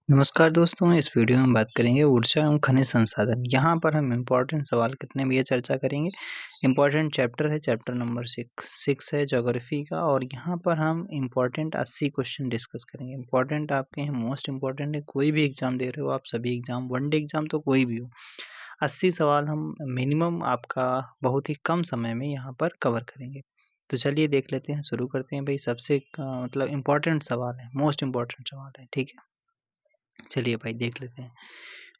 नमस्कार दोस्तों, इस वीडियो में बात करेंगे ऊर्जा एवं खनिज संसाधन। यहाँ पर हम इम्पोर्टेंट सवाल कितने भी ये चर्चा करेंगे। इम्पोर्टेंट चैप्टर है, चैप्टर नंबर 6 है ज्योग्राफी का, और यहाँ पर हम इम्पोर्टेंट 80 क्वेश्चन डिस्कस करेंगे। इम्पोर्टेंट आपके हैं, मोस्ट इम्पोर्टेंट है। कोई भी एग्जाम दे रहे हो आप, सभी एग्जाम, वन डे एग्जाम तो कोई भी हो, 80 सवाल हम मिनिमम आपका बहुत ही कम समय में यहाँ पर कवर करेंगे। तो चलिए देख लेते हैं, शुरू करते हैं भाई। सबसे मतलब इम्पोर्टेंट सवाल है, मोस्ट इम्पोर्टेंट सवाल है, ठीक है। चलिए भाई देख लेते हैं,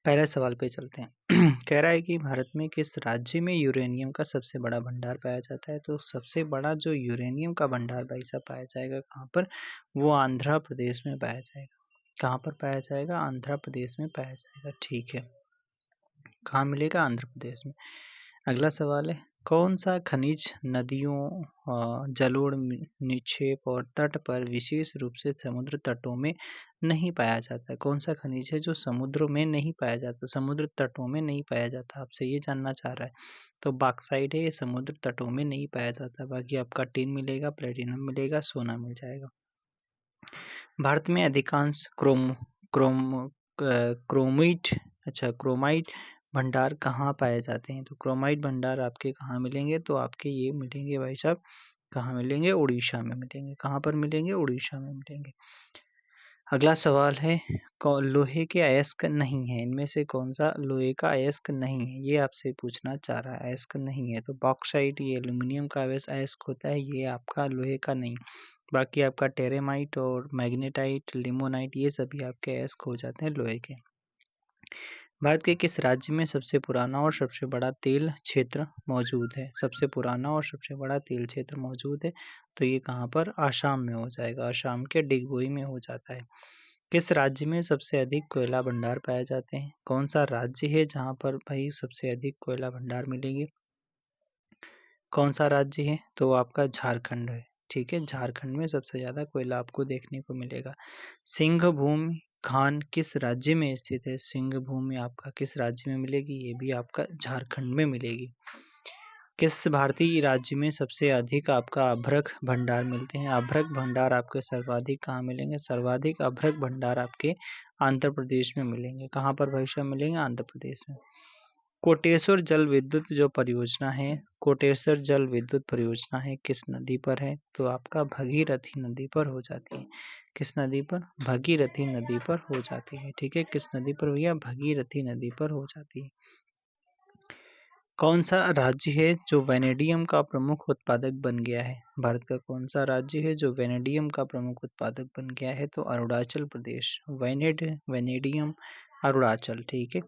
पहले सवाल पे चलते हैं। कह रहा है कि भारत में किस राज्य में यूरेनियम का सबसे बड़ा भंडार पाया जाता है। तो सबसे बड़ा जो यूरेनियम का भंडार भाई साहब पाया जाएगा कहाँ पर, वो आंध्र प्रदेश में पाया जाएगा। कहाँ पर पाया जाएगा? आंध्र प्रदेश में पाया जाएगा, ठीक है। कहाँ मिलेगा? आंध्र प्रदेश में। अगला सवाल है, कौन सा खनिज नदियों, जलोढ़, निक्षेप और तट पर विशेष रूप से समुद्र तटों में नहीं पाया जाता है? कौन सा खनिज है जो समुद्रों में नहीं पाया जाता, समुद्र तटों में नहीं पाया जाता? आपसे ये जानना चाह रहा है। तो बॉक्साइट है, ये समुद्र तटों में नहीं पाया जाता। बाकी आपका टिन मिलेगा, प्लेटिनम मिलेगा, सोना मिल जाएगा। भारत में अधिकांश क्रोमाइट क्रोमाइट भंडार कहाँ पाए जाते हैं? तो क्रोमाइट भंडार आपके कहाँ मिलेंगे? तो आपके ये मिलेंगे भाई साहब, कहाँ मिलेंगे? उड़ीसा में मिलेंगे। कहाँ पर मिलेंगे? उड़ीसा में मिलेंगे। अगला सवाल है, लोहे के अयस्क नहीं है, इनमें से कौन सा लोहे का अयस्क नहीं है? ये आपसे पूछना चाह रहा है। अयस्क नहीं है तो बॉक्साइट, ये एल्यूमिनियम का अयस्क होता है, ये आपका लोहे का नहीं। बाकी आपका टेरेमाइट और मैग्नेटाइट, लिमोनाइट, ये सभी आपके अयस्क हो जाते हैं लोहे के। भारत के किस राज्य में सबसे पुराना और सबसे बड़ा तेल क्षेत्र मौजूद है? सबसे पुराना और सबसे बड़ा तेल क्षेत्र मौजूद है, तो ये कहाँ पर? आसाम में हो जाएगा। आसाम के डिगबोई में हो जाता है। किस राज्य में सबसे अधिक कोयला भंडार पाए जाते हैं? कौन सा राज्य है जहाँ पर भाई सबसे अधिक कोयला भंडार मिलेंगे? कौन सा राज्य है? तो आपका झारखंड है, ठीक है। झारखंड में सबसे ज्यादा कोयला आपको देखने को मिलेगा। सिंहभूम खान किस राज्य में स्थित है? सिंहभूमि आपका किस राज्य में मिलेगी? ये भी आपका झारखंड में मिलेगी। किस भारतीय राज्य में सबसे अधिक आपका अभ्रक भंडार मिलते हैं? अभ्रक भंडार आपके सर्वाधिक कहाँ मिलेंगे? सर्वाधिक अभ्रक भंडार आपके आंध्र प्रदेश में मिलेंगे। कहाँ पर भविष्य मिलेंगे? आंध्र प्रदेश में। कोटेश्वर जल विद्युत जो परियोजना है, कोटेश्वर जल विद्युत परियोजना है, किस नदी पर है? तो आपका भगीरथी नदी पर हो जाती है। किस नदी पर? भगीरथी नदी पर हो जाती है, ठीक है। किस नदी पर भैया? भगीरथी नदी पर हो जाती है। कौन सा राज्य है जो वेनेडियम का प्रमुख उत्पादक बन गया है? भारत का कौन सा राज्य है जो वेनेडियम का प्रमुख उत्पादक बन गया है? तो अरुणाचल प्रदेश। वेनेडियम, अरुणाचल, ठीक है।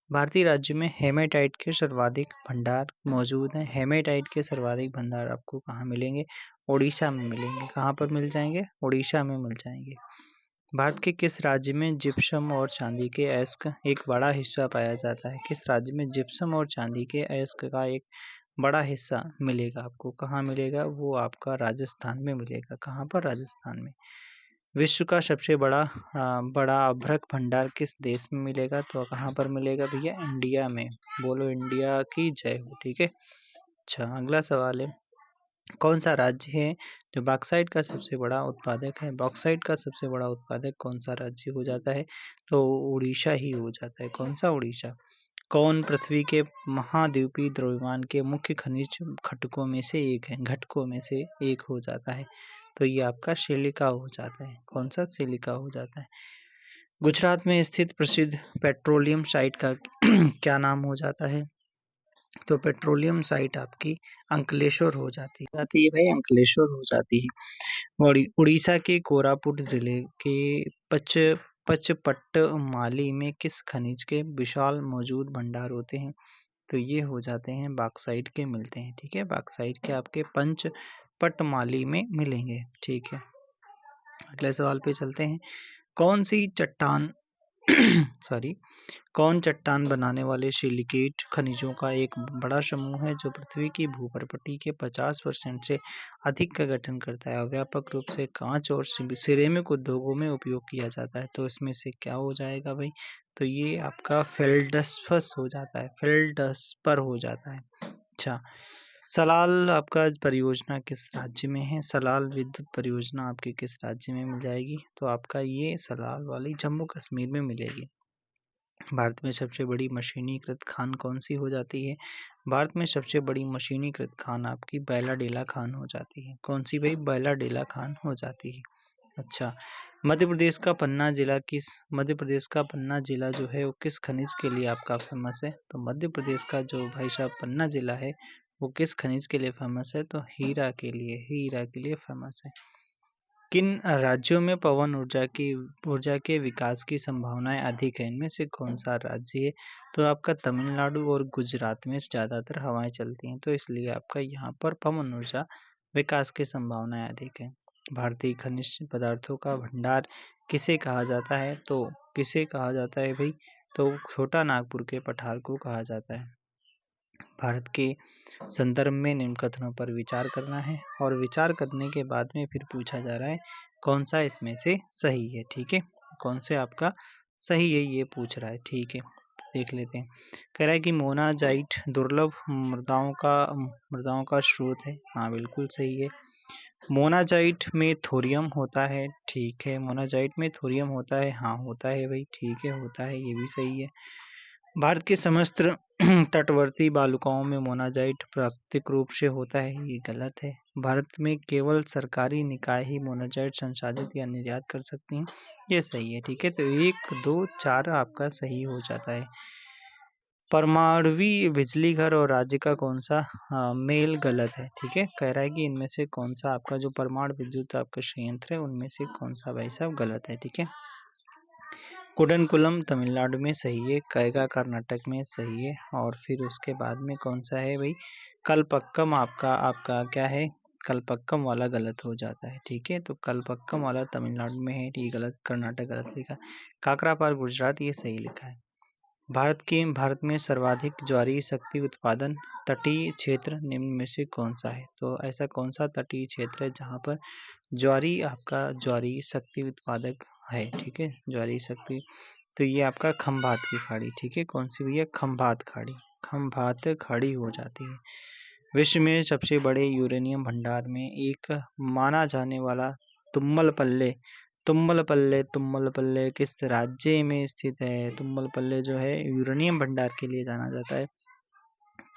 भारतीय राज्य में हेमेटाइट के सर्वाधिक भंडार मौजूद हैं। हेमेटाइट के सर्वाधिक भंडार आपको कहाँ मिलेंगे? उड़ीसा में मिलेंगे। कहाँ पर मिल जाएंगे? उड़ीसा में मिल जाएंगे। भारत के किस राज्य में जिप्सम और चांदी के अयस्क एक बड़ा हिस्सा पाया जाता है? किस राज्य में जिप्सम और चांदी के अयस्क का एक बड़ा हिस्सा मिलेगा आपको? कहाँ मिलेगा? वो आपका राजस्थान में मिलेगा। कहाँ पर? राजस्थान में। विश्व का सबसे बड़ा अभ्रक भंडार किस देश में मिलेगा? तो कहाँ पर मिलेगा भैया? इंडिया में। बोलो इंडिया की जय हो, ठीक है। अच्छा, अगला सवाल है, कौन सा राज्य है जो बॉक्साइट का सबसे बड़ा उत्पादक है? बॉक्साइट का सबसे बड़ा उत्पादक कौन सा राज्य हो जाता है? तो उड़ीसा ही हो जाता है। कौन सा? उड़ीसा। कौन पृथ्वी के महाद्वीपीय द्रव्यमान के मुख्य खनिज घटकों में से एक है? घटकों में से एक हो जाता है, तो ये आपका सिलिका हो जाता है। कौन सा? सिलिका हो जाता है। गुजरात में स्थित प्रसिद्ध पेट्रोलियम साइट का क्या नाम हो जाता है? तो पेट्रोलियम साइट आपकी अंकलेश्वर हो जाती है भाई, अंकलेश्वर हो जाती है। उड़ीसा के कोरापुट जिले के पच पचपट्टमाली में किस खनिज के विशाल मौजूद भंडार होते हैं? तो ये हो जाते हैं बॉक्साइट के मिलते हैं, ठीक है। बॉक्साइट के आपके पंचपट्टमाली में मिलेंगे, ठीक है। अगले सवाल पे चलते हैं, कौन सी चट्टान सॉरी कौन चट्टान बनाने वाले सिलिकेट खनिजों का एक बड़ा समूह है जो पृथ्वी की भूपर्पटी के 50% से अधिक का गठन करता है और व्यापक रूप से कांच और सिरेमिक उद्योगों में उपयोग किया जाता है? तो इसमें से क्या हो जाएगा भाई? तो ये आपका फेल्डस्फस हो जाता है, फेल्डस्पर हो जाता है। अच्छा, सलाल आपका परियोजना किस राज्य में है? सलाल विद्युत परियोजना आपकी किस राज्य में मिल जाएगी? तो आपका ये सलाल वाली जम्मू कश्मीर में मिलेगी। भारत में सबसे बड़ी मशीनीकृत खान कौन सी हो जाती है? भारत में सबसे बड़ी मशीनीकृत खान आपकी बैलाडेला खान हो जाती है। कौन सी भाई? बैलाडेला खान हो जाती है। अच्छा, मध्य प्रदेश का पन्ना जिला जो है वो किस खनिज के लिए आपका फेमस है? तो मध्य प्रदेश का जो भाई साहब पन्ना जिला है वो किस खनिज के लिए फेमस है? तो हीरा के लिए फेमस है। किन राज्यों में पवन ऊर्जा के विकास की संभावनाएं अधिक है? इनमें से कौन सा राज्य है? तो आपका तमिलनाडु और गुजरात में ज़्यादातर हवाएं चलती हैं, तो इसलिए आपका यहाँ पर पवन ऊर्जा विकास की संभावनाएं अधिक है। भारतीय खनिज पदार्थों का भंडार किसे कहा जाता है? तो किसे कहा जाता है भाई? तो छोटा नागपुर के पठार को कहा जाता है। भारत के संदर्भ में निम्न कथनों पर विचार करना है और विचार करने के बाद में फिर पूछा जा रहा है कौन सा इसमें से सही है। ठीक है, कौन से आपका सही है ये पूछ रहा है। ठीक है, देख लेते हैं। कह रहा है कि मोनाजाइट दुर्लभ मृदाओं का स्रोत है। हाँ, बिल्कुल सही है। मोनाजाइट में थोरियम होता है। ठीक है, मोनाजाइट में थोरियम होता है। हाँ, होता है भाई। ठीक है, होता है, ये भी सही है। भारत के समस्त तटवर्ती बालुकाओं में मोनाजाइट प्राकृतिक रूप से होता है। ये गलत है। भारत में केवल सरकारी निकाय ही मोनाजाइट संसाधित या निर्यात कर सकती हैं। ये सही है। ठीक है, तो 1, 2, 4 आपका सही हो जाता है। परमाणुवी बिजली घर और राज्य का कौन सा मेल गलत है? ठीक है, कह रहा है कि इनमें से कौन सा आपका जो परमाणु विद्युत आपका संयंत्र है उनमें से कौन सा भाई साहब गलत है। ठीक है, कुडनकुलम तमिलनाडु में सही है, कैगा कर्नाटक में सही है, और फिर उसके बाद में कौन सा है भाई? कलपक्कम आपका क्या है? कलपक्कम वाला गलत हो जाता है। ठीक है, तो कलपक्कम वाला तमिलनाडु में है, ये गलत। कर्नाटक गलत लिखा। काकरापार गुजरात ये सही लिखा है। भारत में सर्वाधिक ज्वारी शक्ति उत्पादन तटीय क्षेत्र निम्न में से कौन सा है? तो ऐसा कौन सा तटीय क्षेत्र है जहाँ पर ज्वारी शक्ति उत्पादक है? ठीक है, ज्वारी शक्ति, तो ये आपका खंभात की खाड़ी। ठीक है, कौन सी भैया? खंभात खाड़ी हो जाती है। विश्व में सबसे बड़े यूरेनियम भंडार में एक माना जाने वाला तुम्बलपल्ले किस राज्य में स्थित है? तुम्बलपल्ले जो है यूरेनियम भंडार के लिए जाना जाता है,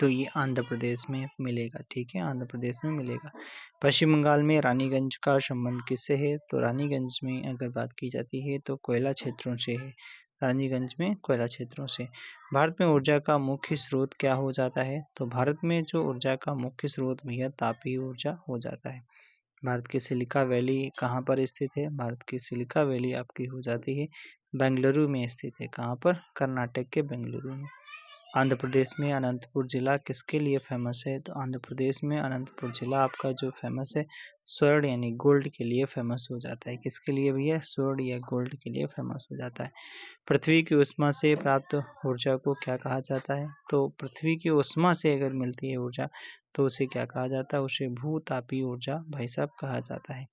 तो ये आंध्र प्रदेश में मिलेगा। ठीक है, आंध्र प्रदेश में मिलेगा। पश्चिम बंगाल में रानीगंज का संबंध किससे है? तो रानीगंज में अगर बात की जाती है तो कोयला क्षेत्रों से है। रानीगंज में कोयला क्षेत्रों से। भारत में ऊर्जा का मुख्य स्रोत क्या हो जाता है? तो भारत में जो ऊर्जा का मुख्य स्रोत भैया तापीय ऊर्जा हो जाता है। भारत की सिलिका वैली कहाँ पर स्थित है? भारत की सिलिका वैली आपकी हो जाती है बेंगलुरु में स्थित है। कहाँ पर? कर्नाटक के बेंगलुरु में। आंध्र प्रदेश में अनंतपुर जिला किसके लिए फेमस है? तो आंध्र प्रदेश में अनंतपुर जिला आपका जो फेमस है स्वर्ण यानी गोल्ड के लिए फेमस हो जाता है। किसके लिए भैया? स्वर्ण या गोल्ड के लिए फेमस हो जाता है। पृथ्वी की ऊष्मा से प्राप्त ऊर्जा को क्या कहा जाता है? तो पृथ्वी की ऊष्मा से अगर मिलती है ऊर्जा तो उसे क्या कहा जाता है? उसे भूतापीय ऊर्जा भाई साहब कहा जाता है।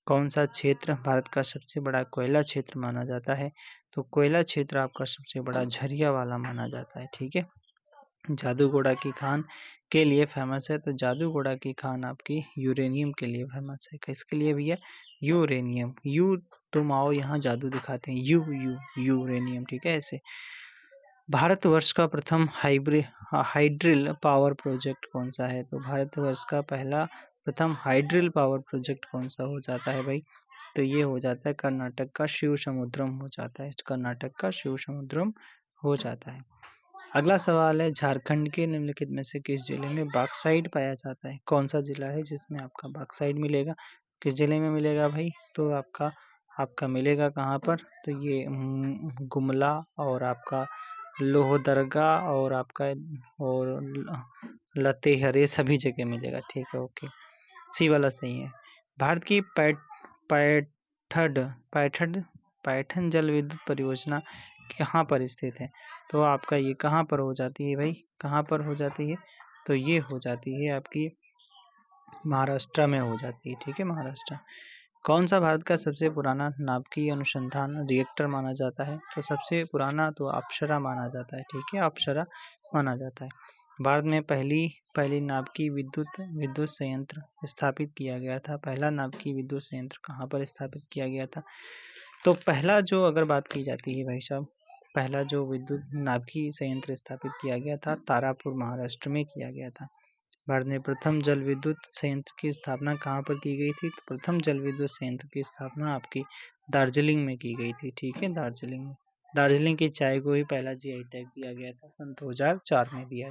कौन सा क्षेत्र भारत का सबसे बड़ा कोयला क्षेत्र माना जाता है? तो कोयला क्षेत्र आपका सबसे बड़ा झरिया वाला माना जाता है। ठीक है, जादूगोड़ा की खान के लिए फेमस है, तो जादूगोड़ा की खान आपकी यूरेनियम के लिए फेमस है। किसके लिए भैया? यूरेनियम। तुम आओ यहाँ जादू दिखाते हैं। यूरेनियम। ठीक है, ऐसे। भारतवर्ष का प्रथम हाइड्रिल पावर प्रोजेक्ट कौन सा है? तो भारतवर्ष का प्रथम हाइड्रिल पावर प्रोजेक्ट कौन सा हो जाता है भाई? तो ये हो जाता है कर्नाटक का शिव समुद्रम हो जाता है। कर्नाटक का शिव समुद्रम हो जाता है। अगला सवाल है, झारखंड के निम्नलिखित में से किस जिले में बॉक्साइट पाया जाता है? कौन सा जिला है जिसमें आपका बॉक्साइट मिलेगा? किस जिले में मिलेगा भाई? तो आपका मिलेगा कहाँ पर? तो ये गुमला और आपका लोहरदगा और आपका लतेहर, ये सभी जगह मिलेगा। ठीक है, ओके, सी वाला सही है। भारत की पैठन जल विद्युत परियोजना कहाँ पर स्थित है? तो आपका ये कहाँ पर हो जाती है भाई? कहाँ पर हो जाती है? तो ये हो जाती है आपकी महाराष्ट्र में हो जाती है। ठीक है, महाराष्ट्र। कौन सा भारत का सबसे पुराना नाभिकीय अनुसंधान रिएक्टर माना जाता है? तो सबसे पुराना तो अप्सरा माना जाता है। ठीक है, अप्सरा माना जाता है। भारत में पहली नाभिकीय विद्युत संयंत्र स्थापित किया गया था। पहला नाभिकीय विद्युत संयंत्र कहाँ पर स्थापित किया गया था? तो पहला जो अगर बात की जाती है भाई साहब, पहला जो विद्युत नाभिकीय संयंत्र स्थापित किया गया था तारापुर महाराष्ट्र में किया गया था। भारत में प्रथम जल विद्युत संयंत्र की स्थापना कहाँ पर की गई थी? तो प्रथम जल विद्युत संयंत्र की स्थापना आपकी दार्जिलिंग में की गई थी। ठीक है, दार्जिलिंग में। दार्जिलिंग की चाय को ही पहला जीआई टैग दिया गया था, सन 2004 में दिया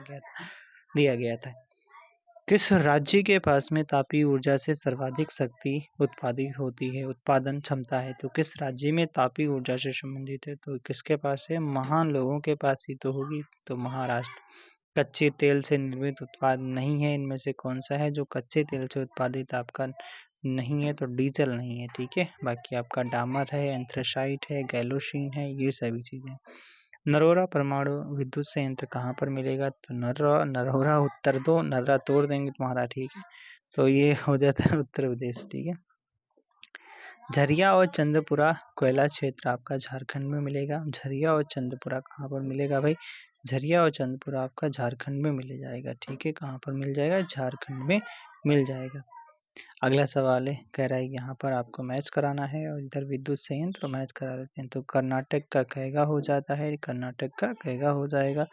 गया था। किस राज्य के पास में तापीय ऊर्जा से सर्वाधिक शक्ति उत्पादित होती है, उत्पादन क्षमता है? तो किस राज्य में तापीय ऊर्जा से संबंधित है? तो किसके पास है? महान लोगों के पास ही तो होगी, तो महाराष्ट्र। कच्चे तेल से निर्मित उत्पाद नहीं है, इनमें से कौन सा है जो कच्चे तेल से उत्पादित आपका नहीं है? तो डीजल नहीं है। ठीक है, बाकी आपका डामर है, एंथ्रासाइट है, गैलोशीन है, ये सभी चीजें। नरोरा परमाणु विद्युत संयंत्र कहाँ पर मिलेगा? तो नरोरा उत्तर दो, नर्रा तोड़ देंगे तुम्हारा। ठीक है, तो ये हो जाता है उत्तर प्रदेश। ठीक है, झरिया और चंद्रपुरा कोयला क्षेत्र आपका झारखंड में मिलेगा। झरिया और चंद्रपुरा कहाँ पर मिलेगा भाई? झरिया और चंद्रपुरा आपका झारखंड में मिल जाएगा। ठीक है, कहाँ पर मिल जाएगा? झारखंड में मिल जाएगा। अगला सवाल है, कह रहा है यहाँ पर आपको मैच कराना है और इधर विद्युत संयंत्र मैच करा देते हैं। तो कर्नाटक का कैगा हो जाता है, कर्नाटक का कैगा हो जाएगा।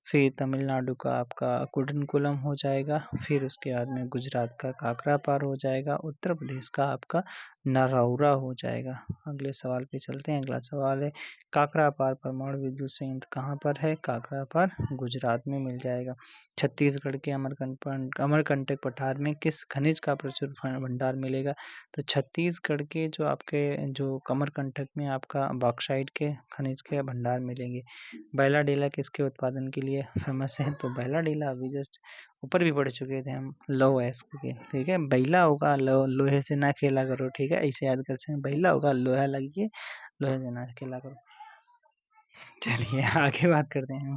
फिर तमिलनाडु का आपका कुडनकुलम हो जाएगा। फिर उसके बाद में गुजरात का काकरापार हो जाएगा। उत्तर प्रदेश का आपका नरौरा हो जाएगा। अगले सवाल पे चलते हैं। अगला सवाल है, काकरापार परमाणु विद्युत संयंत्र कहाँ पर है? काकरापार गुजरात में मिल जाएगा। छत्तीसगढ़ के अमरकंटक पठार में किस खनिज का प्रचुर भंडार मिलेगा? तो छत्तीसगढ़ के जो आपके जो अमरकंटक में आपका बॉक्साइट के खनिज के भंडार मिलेंगे। बैलाडीला किसके उत्पादन के लिए फेमस है? तो बैलाडीला अभी जस्ट ऊपर भी पढ़ चुके थे हम, लो एस के। ठीक है, बैला होगा लोहे से ना खेला करो। ठीक है, ऐसे याद कर सकते हैं, बैला होगा लोहा लगिए, लोहे से ना खेला करो। चलिए आगे बात करते हैं।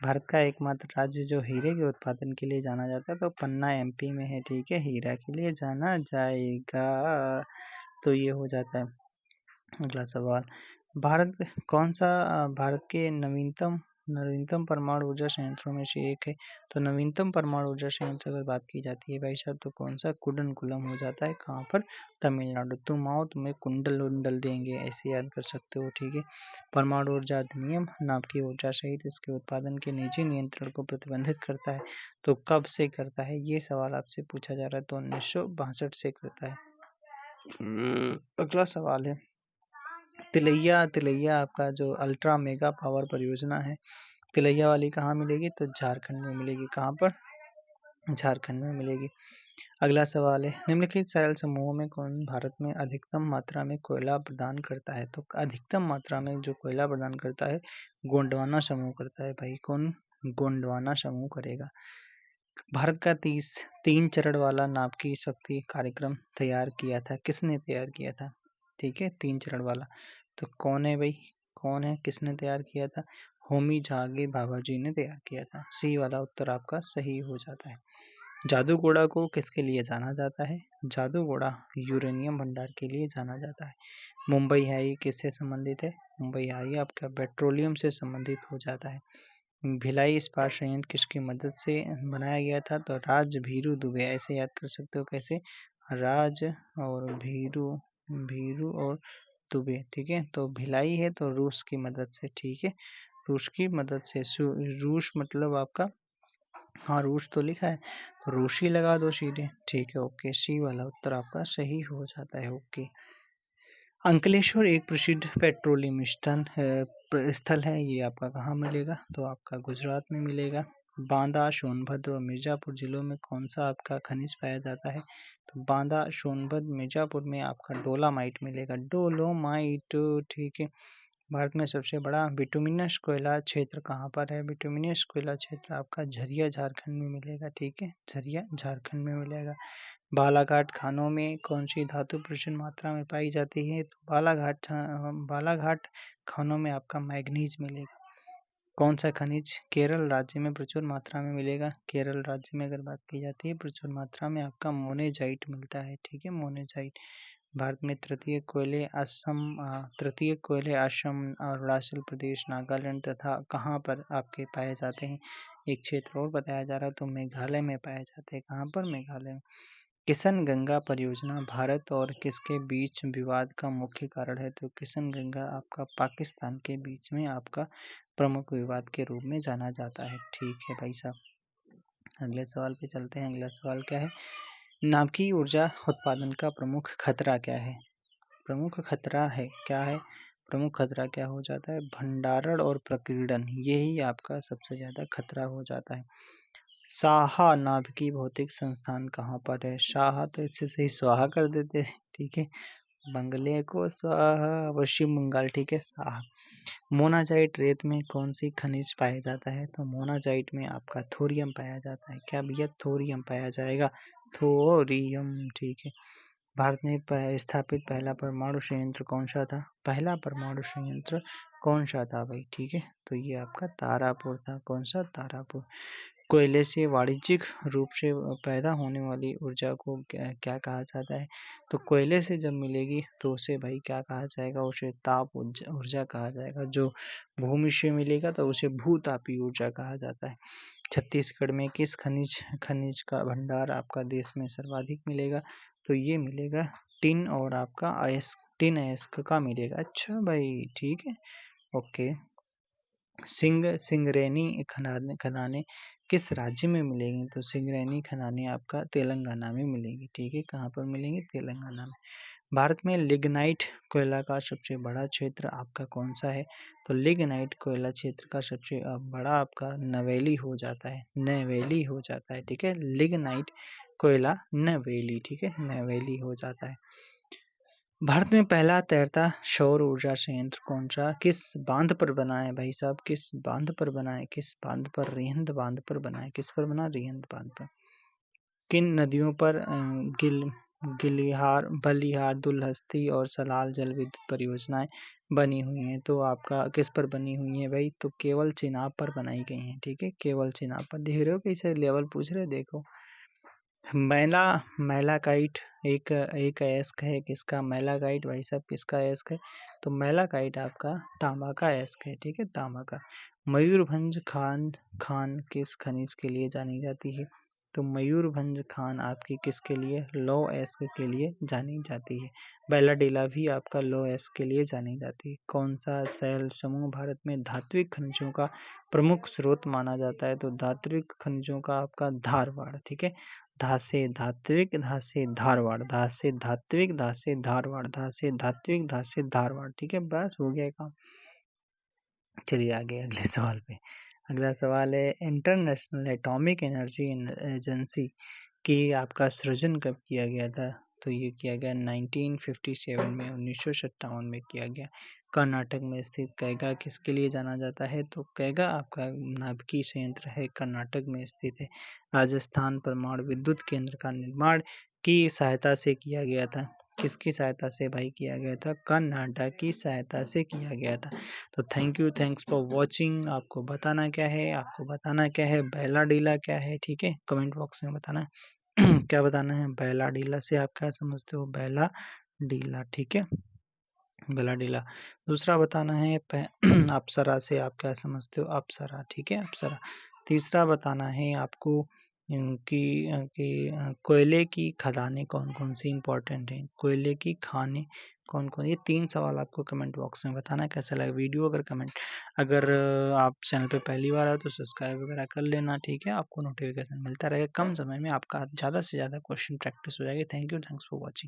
भारत का एकमात्र राज्य जो हीरे के उत्पादन के लिए जाना जाता है, तो पन्ना एमपी में है। ठीक है, हीरा के लिए जाना जाएगा, तो ये हो जाता है। अगला सवाल, भारत के नवीनतम परमाणु ऊर्जा संयंत्रों में से एक है? तो नवीनतम परमाणु ऊर्जा संयंत्र अगर बात की जाती है भाई साहब, तो कौन सा? कुडनकुलम हो जाता है। कहाँ पर? तमिलनाडु। तुम आओ तुम्हें कुंडल उंडल देंगे, ऐसे याद कर सकते हो। ठीक है, परमाणु ऊर्जा अधिनियम नाभिकीय ऊर्जा सहित इसके उत्पादन के निजी नियंत्रण को प्रतिबंधित करता है। तो कब से करता है? ये सवाल आपसे पूछा जा रहा है। तो 1962 से करता है। अगला सवाल है, तिलैया आपका जो अल्ट्रा मेगा पावर परियोजना है, तिलैया वाली कहाँ मिलेगी? तो झारखंड में मिलेगी। कहाँ पर? झारखंड में मिलेगी। अगला सवाल है, निम्नलिखित साइल समूहों में कौन भारत में अधिकतम मात्रा में कोयला प्रदान करता है? तो अधिकतम मात्रा में जो कोयला प्रदान करता है, गोंडवाना समूह करता है भाई। कौन? गोंडवाना समूह करेगा। भारत का 3 चरण वाला नाभिकीय शक्ति कार्यक्रम तैयार किया था, किसने तैयार किया था? ठीक है, 3 चरण वाला, तो कौन है भाई? कौन है, किसने तैयार किया था? होमी झागे बाबा जी ने तैयार किया था। सी वाला उत्तर आपका सही हो जाता है। जादूगोड़ा को किसके लिए जाना जाता है? जादूगोड़ा यूरेनियम भंडार के लिए जाना जाता है। मुंबई हाई किससे संबंधित है? मुंबई हाई आपका पेट्रोलियम से संबंधित हो जाता है। भिलाई इस्पात संयंत्र किसकी मदद से बनाया गया था? तो राज भीरू दुबे, ऐसे याद कर सकते हो। कैसे? राज और भीरू और दुबे। ठीक है, तो भिलाई है तो रूस की मदद से। ठीक है, रूस की मदद से। रूस मतलब आपका, हाँ रूस तो लिखा है, तो रूसी लगा दो सीधे। ठीक है, ओके, सी वाला उत्तर आपका सही हो जाता है। ओके, अंकलेश्वर एक प्रसिद्ध पेट्रोलियम स्थल है, ये आपका कहाँ मिलेगा? तो आपका गुजरात में मिलेगा। बांदा, सोनभद्र और मिर्जापुर जिलों में कौन सा आपका खनिज पाया जाता है? तो बांदा, सोनभद्र, मिर्जापुर में आपका डोलामाइट मिलेगा। डोलोमाइट। ठीक है, भारत में सबसे बड़ा बिटुमिनस कोयला क्षेत्र कहाँ पर है? बिटुमिनस कोयला क्षेत्र आपका झरिया झारखंड में मिलेगा। ठीक है, झरिया झारखंड में मिलेगा। बालाघाट खानों में कौन सी धातु प्रचुर मात्रा में पाई जाती है? तो बालाघाट खानों में आपका मैग्नीज मिलेगा। कौन सा खनिज केरल राज्य में प्रचुर मात्रा में मिलेगा? केरल राज्य में अगर बात की जाती है प्रचुर मात्रा में आपका मोनेजाइट मिलता है। ठीक है, मोनेजाइट। भारत में तृतीय कोयले असम, अरुणाचल प्रदेश, नागालैंड तथा कहाँ पर आपके पाए जाते हैं? एक क्षेत्र और बताया जा रहा है, तो मेघालय में पाए जाते हैं। कहाँ पर? मेघालय में। किशन गंगा परियोजना भारत और किसके बीच विवाद का मुख्य कारण है? तो किशन गंगा आपका पाकिस्तान के बीच में आपका प्रमुख विवाद के रूप में जाना जाता है। ठीक है भाई साहब, अगले सवाल पे चलते हैं। अगला सवाल क्या है? नाभिकीय ऊर्जा उत्पादन का प्रमुख खतरा क्या है? प्रमुख खतरा है क्या है? प्रमुख खतरा क्या हो जाता है? भंडारण और प्रकीर्णन, यही आपका सबसे ज्यादा खतरा हो जाता है। साहा नाभिकीय भौतिक संस्थान कहाँ पर है? साहा तो इससे सही स्वाहा कर देते हैं, ठीक है। बंगले को स्वाहा, पश्चिम बंगाल, ठीक है। साहा। मोनाजाइट रेत में कौन सी खनिज पाया जाता है? तो मोनाजाइट में आपका थोरियम पाया जाता है। क्या भैया? थोरियम पाया जाएगा, थोरियम, ठीक है। भारत में स्थापित पहला परमाणु संयंत्र कौन सा था? पहला परमाणु संयंत्र कौन सा था भाई? ठीक है, तो ये आपका तारापुर था। कौन सा? तारापुर। कोयले से वाणिज्यिक रूप से पैदा होने वाली ऊर्जा को क्या कहा जाता है? तो कोयले से जब मिलेगी तो उसे भाई क्या कहा जाएगा? उसे ताप ऊर्जा कहा जाएगा। जो भूमि से मिलेगा तो उसे भूतापीय ऊर्जा कहा जाता है। छत्तीसगढ़ में किस खनिज का भंडार आपका देश में सर्वाधिक मिलेगा? तो ये मिलेगा टिन और आपका टिन अयस्क का मिलेगा। अच्छा भाई, ठीक है, ओके। सिंगरेनी खदानें किस राज्य में मिलेंगी? तो सिंगरेनी खदानें आपका तेलंगाना में मिलेंगी, ठीक है। कहाँ पर मिलेंगी? तेलंगाना में। भारत में लिग्नाइट कोयला का सबसे बड़ा क्षेत्र आपका कौन सा है? तो लिग्नाइट कोयला क्षेत्र का सबसे बड़ा आपका नवेली हो जाता है, नवेली हो जाता है, ठीक है। लिग्नाइट कोयला नवेली, ठीक है, नवेली हो जाता है। भारत में पहला तैरता सौर ऊर्जा संयंत्र कौन सा किस बांध पर बना है भाई साहब? किस बांध पर बना है? किस बांध पर? रिहंद बांध पर बना है। किस पर बना? रिहंद बांध पर। किन नदियों पर बलिहार, दुलहस्ती और सलाल जल विद्युत परियोजनाएं बनी हुई हैं? तो आपका किस पर बनी हुई है भाई? तो केवल चिनाब पर बनाई गई हैं, ठीक है। केवल चिनाब पर। देख रहे हो कैसे लेवल पूछ रहे, देखो। मैलाकाइट एक अयस्क है। किसका? मैलाकाइट भाई साहब किसका अयस्क है? तो मैलाकाइट आपका तांबा का अयस्क है, ठीक है, तांबा का। मयूरभंज खान किस खनिज के लिए जानी जाती है? तो मयूरभंज खान आपकी किसके लिए? लौह अयस्क के लिए जानी जाती है। बैलाडीला भी आपका लौह अयस्क के लिए जानी जाती है। कौन सा शैल समूह भारत में धात्विक खनिजों का प्रमुख स्रोत माना जाता है? तो धात्विक खनिजों का आपका धारवाड़, ठीक है। धासे धात्विक, धासे धारवाड़, धासे धात्विक, धासे धारवाड़, धासे धात्विक, धासे धारवाड़, ठीक है। बस हो गया काम। चलिए आगे अगले सवाल पे। अगला सवाल है इंटरनेशनल एटॉमिक एनर्जी एजेंसी की आपका सृजन कब किया गया था? तो ये किया गया 1957 में, 1957 में किया गया। कर्नाटक में स्थित कैगा किसके लिए जाना जाता है? तो कैगा आपका नाभिकीय संयंत्र है, कर्नाटक में स्थित है। राजस्थान परमाणु विद्युत केंद्र का निर्माण की सहायता से किया गया था। किसकी सहायता से भाई किया गया था? कर्नाटक की सहायता से किया गया था। तो थैंक्स फॉर वॉचिंग। आपको बताना क्या है? आपको बताना क्या है? बैलाडीला क्या है, ठीक है, कमेंट बॉक्स में बताना क्या बताना है? बैलाडीला से आप क्या समझते हो? बैलाडीला, ठीक है, बैलाडीला। दूसरा बताना है अप्सरा से आप क्या समझते हो? अप्सरा, ठीक है, अप्सरा। तीसरा बताना है आपको कि कोयले की खदानें कौन कौन सी इंपॉर्टेंट हैं? कोयले की खानें कौन कौन? ये 3 सवाल आपको कमेंट बॉक्स में बताना है। कैसा लगा वीडियो? अगर आप चैनल पे पहली बार आए तो सब्सक्राइब वगैरह कर लेना, ठीक है। आपको नोटिफिकेशन मिलता रहेगा। कम समय में आपका ज़्यादा से ज़्यादा क्वेश्चन प्रैक्टिस हो जाएगी। Thanks for watching.